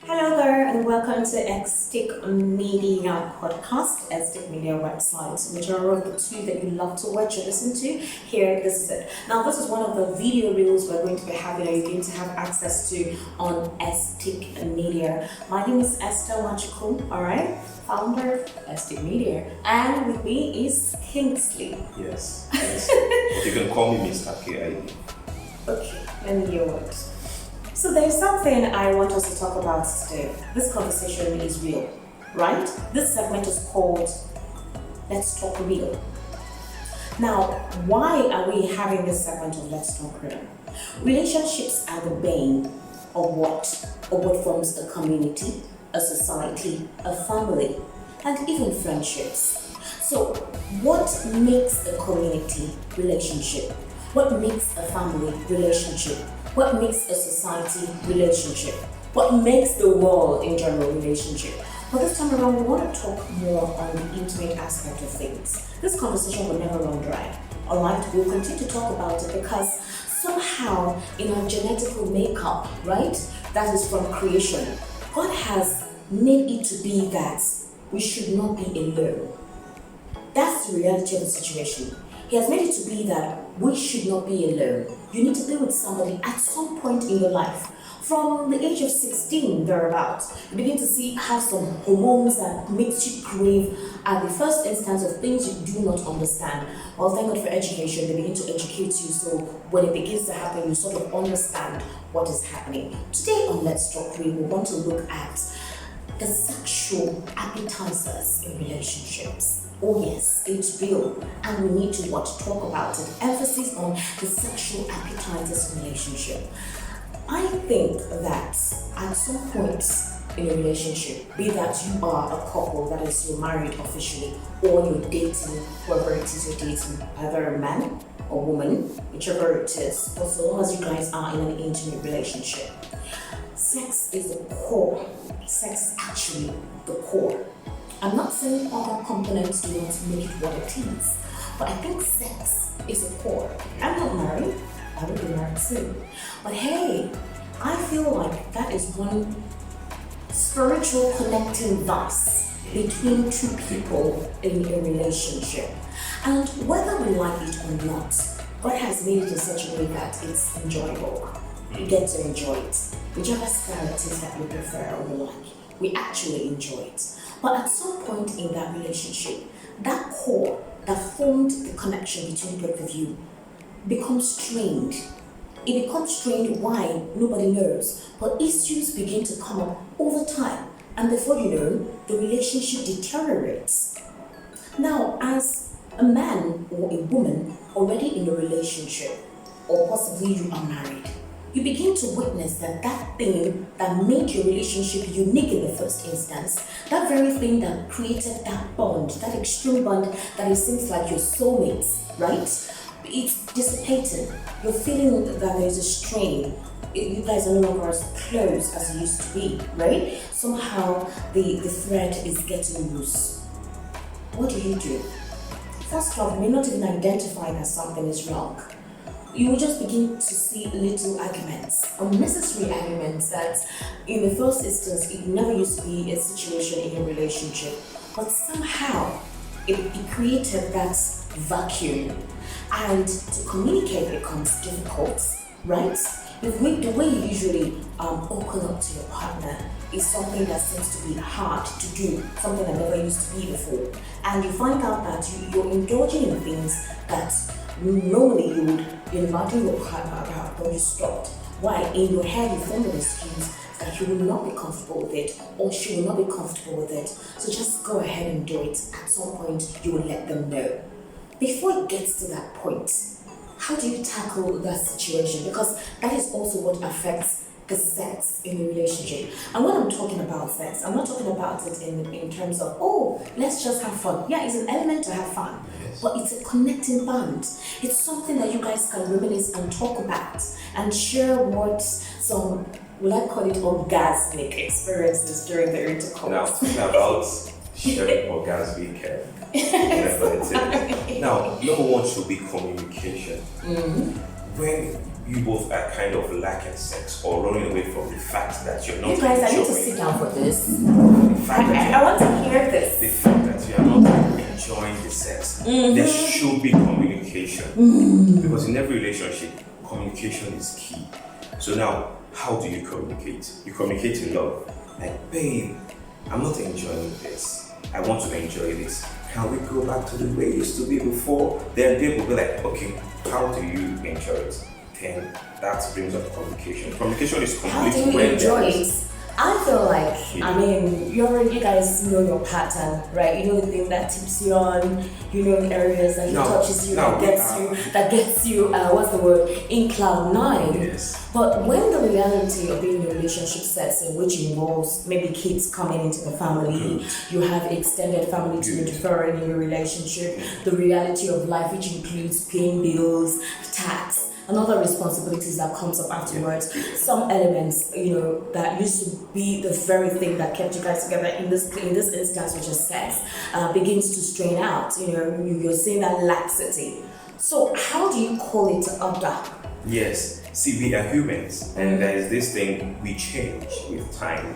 Hello there, and welcome to Xstick Media podcast, Xstick Media website, which are of the two that you love to watch or listen to. Here, this is it. Now, this is one of the video reels we're going to be having, or you're going to have access to on Xstick Media. My name is Esther Wachuku, alright, founder of Xstick Media, and with me is Kingsley. Yes. You can call me Mr. KID. Okay, let me hear what. So there's something I want us to talk about today. This conversation is real, right? This segment is called Let's Talk Real. Now, why are we having this segment of Let's Talk Real? Relationships are the bane of what forms a community, a society, a family, and even friendships. So, what makes a community relationship? What makes a family relationship? What makes a society relationship? What makes the world in general relationship? But this time around, we want to talk more on the intimate aspect of things. This conversation will never run dry. Alright, we'll continue to talk about it because somehow in our genetical makeup, right, that is from creation, God has made it to be that we should not be alone. That's the reality of the situation. He has made it to be that we should not be alone. You need to be with somebody at some point in your life. From the age of 16, thereabouts, you begin to have some hormones that makes you crave at the first instance of things you do not understand. Well, thank God for education. They begin to educate you, so when it begins to happen, you sort of understand what is happening. Today on Let's Talk Real, we want to look at the sexual appetizers in relationships. Oh yes, it's real, and we need to talk about it. Emphasis on the sexual appetizers relationship. I think that at some point in a relationship, be that you are a couple, that is you're married officially, or you're dating whoever it is you're dating, either a man or woman, whichever it is, but so long as you guys are in an intimate relationship, sex is the core. Sex is actually the core. I'm not saying other components do not make it what it is, but I think sex is a core. I'm not married, I will be married soon. But hey, I feel like that is one spiritual connecting vice between two people in a relationship. And whether we like it or not, God has made it in such a way that it's enjoyable. You get to enjoy it. Whichever style it is that you prefer or you like, we actually enjoy it. But at some point in that relationship, that core that formed the connection between both of you becomes strained. It becomes strained. Why? Nobody knows. But issues begin to come up over time. And before you know, the relationship deteriorates. Now, as a man or a woman already in a relationship, or possibly you are married, you begin to witness that thing that made your relationship unique in the first instance, that very thing that created that bond, that extreme bond that it seems like your soulmates, right? It's dissipating. You're feeling that there's a strain. You guys are no longer as close as you used to be, right? Somehow the thread is getting loose. What do? First off, you may not even identify that something is wrong. You will just begin to see little arguments, unnecessary arguments that in the first instance it never used to be a situation in a relationship, but somehow it created that vacuum, and to communicate becomes difficult, right? The way you usually open up to your partner is something that seems to be hard to do, something that never used to be before, and you find out that you're indulging in things that normally you would invite your partner about, but you stopped. Why? In your head, you formed an excuse that you will not be comfortable with it, or she will not be comfortable with it. So just go ahead and do it. At some point, you will let them know. Before it gets to that point, how do you tackle that situation? Because that is also what affects the sex in a relationship. And when I'm talking about sex, I'm not talking about it in terms of, oh, let's just have fun. Yeah, it's an element to have fun, but it's a connecting bond. It's something that you guys can reminisce and talk about and share what some, will I call it, orgasmic experiences during the intercourse. Now, talking about sharing orgasmic whatever it is. Now, number one should be communication. Mm-hmm. When you both are kind of lacking sex or running away from the fact that you're not You guys, I need to enjoying sit down for this. the fact that I want to hear this. the fact that you are not enjoying the sex, there should be communication. Because in every relationship, communication is key. So now, how do you communicate? You communicate in love. Like, babe, I'm not enjoying this. I want to enjoy this. Can we go back to the way it used to be before? Then babe will be like, okay, how do you enjoy it? Then that brings up communication. Communication is How complete do you when enjoy there is- it? I feel like, I mean, you guys know your pattern, right? You know the thing that tips you on, you know the areas that touches you, that gets you, what's the word, in cloud nine. Yes. But when the reality of being in a relationship sets in, which involves maybe kids coming into the family, you have extended family to interfere in your relationship, the reality of life, which includes paying bills, tax, and other responsibilities that comes up afterwards. Some elements, that used to be the very thing that kept you guys together in this instance, which is sex, begins to strain out. You're seeing that laxity. So how do you call it order? Yes. See, we are humans, and there is this thing, we change with time.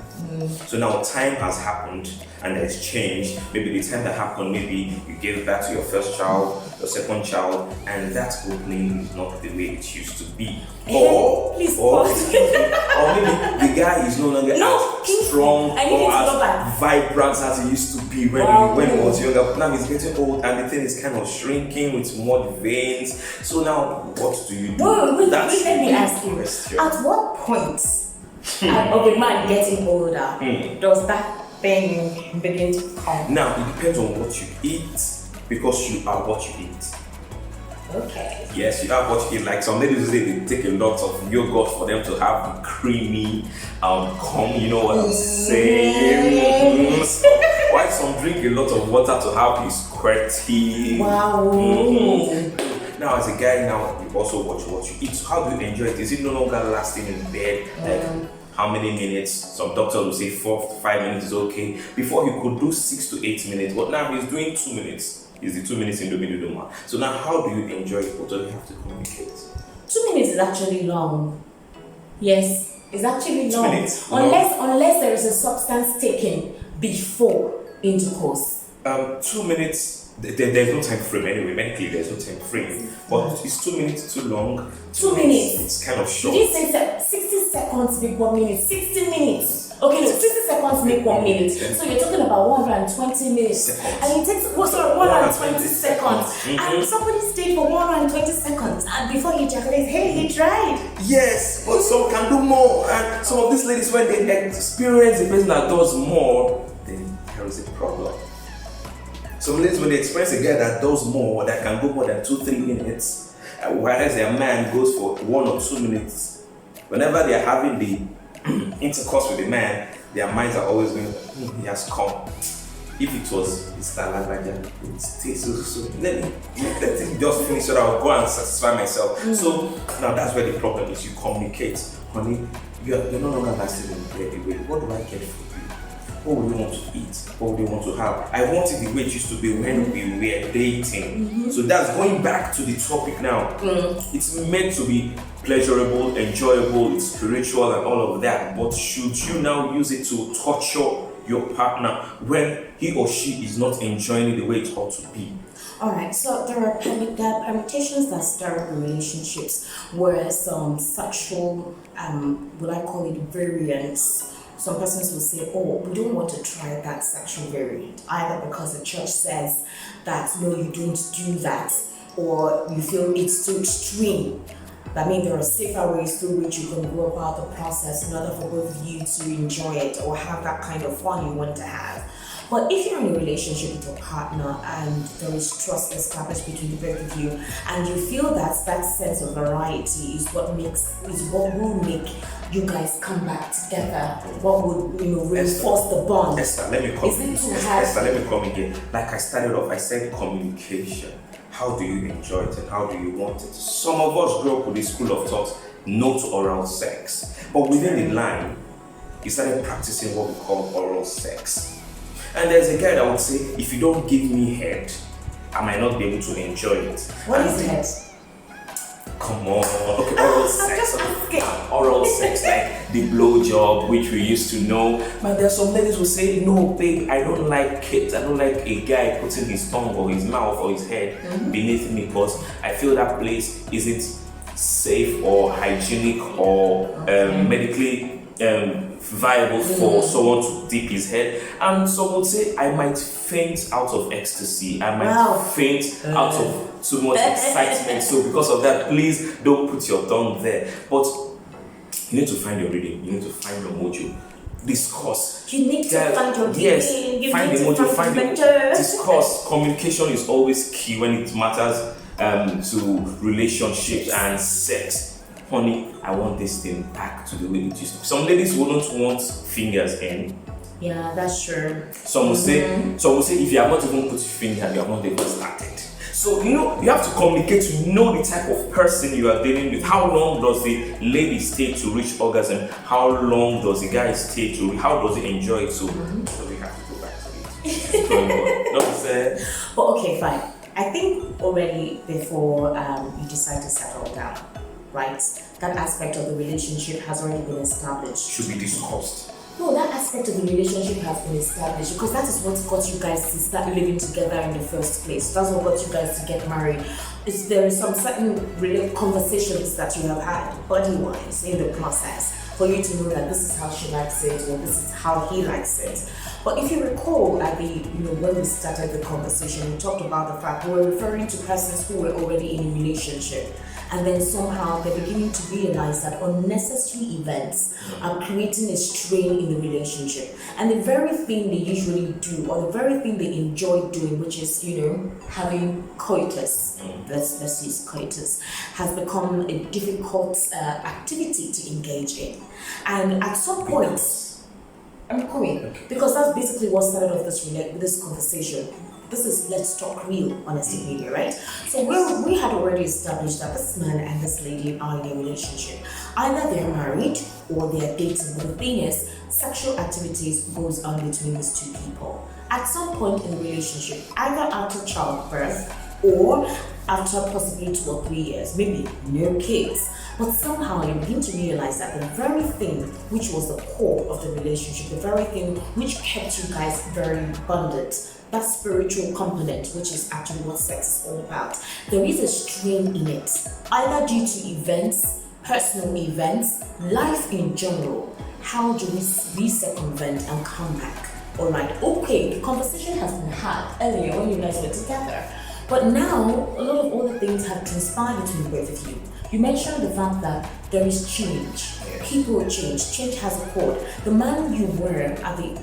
So now time has happened, and there's change. Maybe the time that happened, maybe you gave birth to your first child, your second child, and that opening is not the way it used to be. Please pause. Or maybe the guy is no longer as strong I need or to go as back. vibrant as he used to be when he was younger. Now he's getting old, and the thing is kind of shrinking with more veins. So now, what do you do? Wait, let me ask you. Question. At what point of a man getting older does that thing begin to come? Now, it depends on what you eat, because you are what you eat. Okay. Yes, you are what you eat. Like some ladies say they take a lot of yogurt for them to have creamy cum, you know what I'm saying? Why some drink a lot of water to have his squirty? Wow. Now, as a guy, now you also watch what you eat. So how do you enjoy it? Is it no longer lasting in bed? Like how many minutes? Some doctors will say 4 to 5 minutes is okay. Before he could do 6 to 8 minutes, but now he's doing 2 minutes. Is the 2 minutes in the middle? So now, how do you enjoy it? What do you have to communicate? 2 minutes is actually long. Yes, it's actually 2 long. minutes. Unless there is a substance taken before intercourse. 2 minutes. There's no time frame anyway. Medically, there's no time frame. But is 2 minutes too long? 2 minutes. It's kind of short. Did you say 60 seconds make 1 minute? 60 minutes. Okay, no, 60 seconds make 1 minute. So you're talking about 120 minutes. Seconds. And it takes 120 seconds. Mm-hmm. And somebody stayed for 120 seconds. And before he ejaculates, hey, he tried. Yes, but some can do more. And some of these ladies, when they experience the person that does more, then there is a problem. Some ladies, when they experience a guy that does more, that can go more than 2-3 minutes, whereas their man goes for 1 or 2 minutes, whenever they are having the intercourse with the man, their minds are always going, he has come. If it was Mr. Lagbaja, it would stay so let me just finish so that I'll go and satisfy myself. So now that's where the problem is. You communicate. Honey, you're no longer lasting in bed. What do I get for you? What would you want to eat? What would you want to have? I want it the way it used to be when we were dating. So that's going back to the topic now. It's meant to be pleasurable, enjoyable, it's spiritual and all of that. But should you now use it to torture your partner when he or she is not enjoying it the way it ought to be? Alright, so there are permutations that start in relationships where some sexual, will I call it variance. Some persons will say, oh, we don't want to try that sexual variant, either because the church says that, no, you don't do that, or you feel it's too extreme. That means there are safer ways through which you can go about the process in order for both of you to enjoy it or have that kind of fun you want to have. But if you're in a relationship with your partner and there is trust established between the both of you, and you feel that that sense of variety is what will make you guys come back together, what would reinforce the bond. Esther, let me come Is in. it to have- Esther, let me come in here. Like I started off, I said communication. How do you enjoy it and how do you want it? Some of us grew up with the school of thought, no to oral sex. But within the line, he started practicing what we call oral sex. And there's a guy that would say, if you don't give me head, I might not be able to enjoy it. What And is the- head? Come on. Okay, oral sex. I'm just asking. Oral sex, like the blow job, which we used to know. But there are some ladies who say, no, babe, I don't like kids. I don't like a guy putting his tongue or his mouth or his head beneath me because I feel that place isn't safe or hygienic or medically viable for someone to dip his head. And some would say, I might faint out of ecstasy. I might faint out of too much excitement. So because of that, please don't put your tongue there. But you need to find your reading. You need to find your mojo. Discuss. You need to find your reading. Yes, you find need the to mojo. find Find the it. mentor. Discuss. Communication is always key when it matters to relationships and sex. Honey, I want this thing back to the way it used to be. Some ladies wouldn't want fingers in. Yeah, that's true. Some will say, if you have not even put your finger, you have not even started. So you have to communicate to know the type of person you are dealing with. How long does the lady stay to reach orgasm? How long does the guy stay to? How does he enjoy it? So we have to go back to it. Not say. But okay, fine. I think already before you decide to settle down, right? That aspect of the relationship has already been established. Should be discussed. No, that aspect of the relationship has been established because that is what got you guys to start living together in the first place. That's what got you guys to get married. There is some certain conversations that you have had body-wise in the process for you to know that this is how she likes it or this is how he likes it. But if you recall at the when we started the conversation, we talked about the fact we were referring to persons who were already in a relationship. And then somehow they're beginning to realize that unnecessary events are creating a strain in the relationship. And the very thing they usually do, or the very thing they enjoy doing, which is, having coitus, let's use coitus, has become a difficult activity to engage in. And at some point, I'm coming, because that's basically what started off this conversation. This is Let's Talk Real, honestly, media, right? So we had already established that this man and this lady are in a relationship. Either they're married or they're dating, but the thing is, sexual activities goes on between these two people. At some point in the relationship, either after childbirth or after possibly 2 or 3 years, maybe no kids, but somehow you begin to realize that the very thing which was the core of the relationship, the very thing which kept you guys very bonded, that spiritual component, which is actually what sex is all about, there is a strain in it, either due to events, personal events, life in general. How do we circumvent and come back? All right, okay, the conversation has been had earlier when you guys were together, but now a lot of other things have transpired between both of you. You mentioned the fact that there is change. People change. Change has occurred. The man you were at the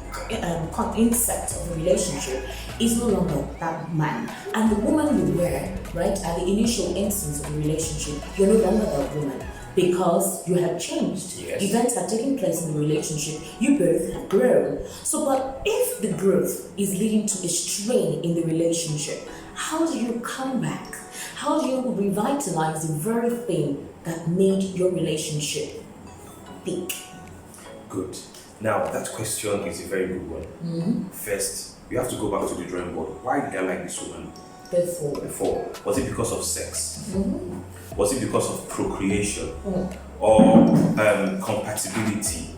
inset of the relationship is no longer that man. And the woman you were, right, at the initial instance of the relationship, you're no longer that woman because you have changed. Yes. Events have taken place in the relationship. You both have grown. So, but if the growth is leading to a strain in the relationship, how do you come back? How do you revitalize the very thing that made your relationship big? Good. Now, that question is a very good one. First, you have to go back to the drawing board. Why did I like this woman before? Was it because of sex? Was it because of procreation? Or compatibility?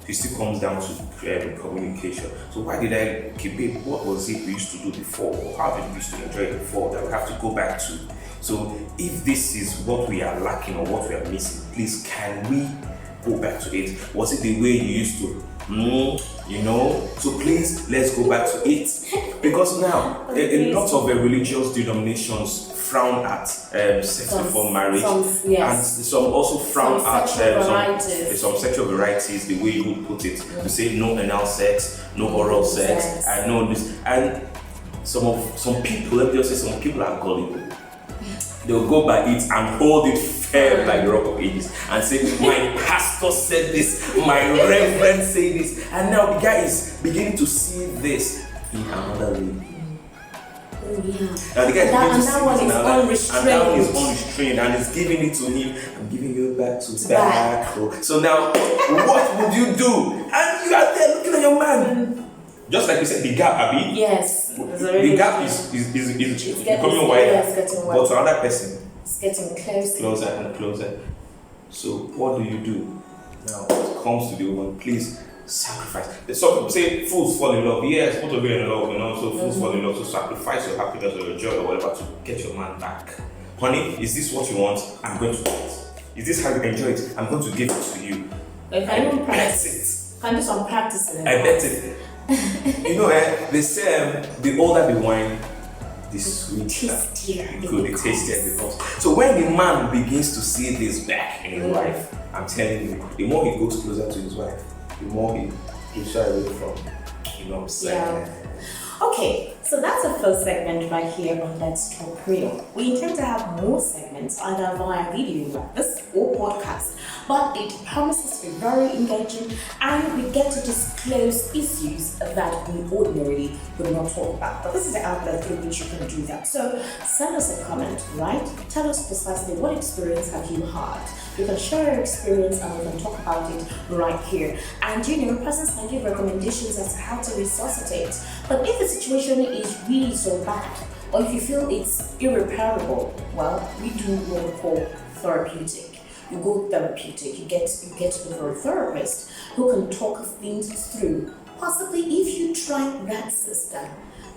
It still comes down to communication. So why did I keep it? What was it we used to do before? Or how did we used to enjoy it before that we have to go back to? So if this is what we are lacking or what we are missing, please can we go back to it? Was it the way you used to? So please let's go back to it. Because now a lot of religious denominations frown at sex before marriage, and some also frown at some sexual varieties, the way you would put it, to say no anal sex, no oral sex, and no this. And some people, let me just say, some people are gullible. They'll go by it and hold it firm like the Rock of Ages and say, my pastor said this, my reverend said this, and now the guy is beginning to see this in another way. Now the guy is unrestrained. And that one is unrestrained and is giving it to him. I'm giving you back to back. So now, what would you do? And you are there looking at your man. Just like you said, the gap, Abby. Yes. The gap is becoming wider. But to another person, It's getting closer. Closer and closer. So what do? Now, when it comes to the woman, please sacrifice. Some people say fools fall in love. Yes, both of you are in love, so fools fall in love. So sacrifice your happiness or your joy or whatever to get your man back. Honey, is this what you want? I'm going to do it. Is this how you enjoy it? I'm going to give it to you. If I don't practice it. Can do some practicing. I bet it. They say the older the wine, the sweeter. Good, the tastier it becomes. So when the man begins to see this back in his wife, I'm telling you, the more he goes closer to his wife, the more he shy away from, Okay, so that's the first segment right here on Let's Talk Real. We intend to have more segments either via video like this or podcast, but it promises to be very engaging and we get to disclose issues that we ordinarily would not talk about. But this is the outlet through which you can do that. So send us a comment, right? Tell us precisely what experience have you had. You can share your experience and we can talk about it right here. And persons can give recommendations as to how to resuscitate. But if the situation is really so bad, or if you feel it's irreparable, well, we do what we call therapeutic. You go therapeutic, you get to go for a therapist who can talk things through. Possibly if you try that system,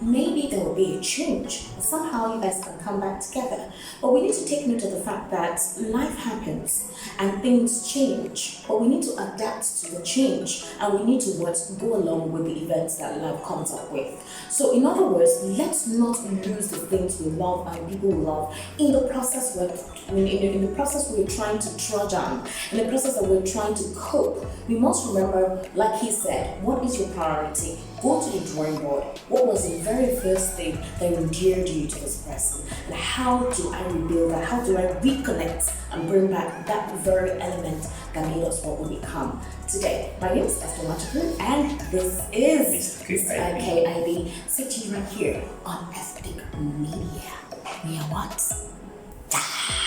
maybe there will be a change. Somehow you guys can come back together. But we need to take note of the fact that life happens and things change. But we need to adapt to the change and we need to go along with the events that life comes up with. So in other words, let's not lose the things we love and people we love in the process in the process we're trying to trudge on, in the process that we're trying to cope. We must remember, like he said, what is your priority? Go to the drawing board. What was the very first thing that endeared you to this person? And how do I rebuild that? How do I reconnect and bring back that very element that made us what we become today? My name is Esther Machaku, and this is Mr. KIB. Sit you right here on Ethnic Media. We are what?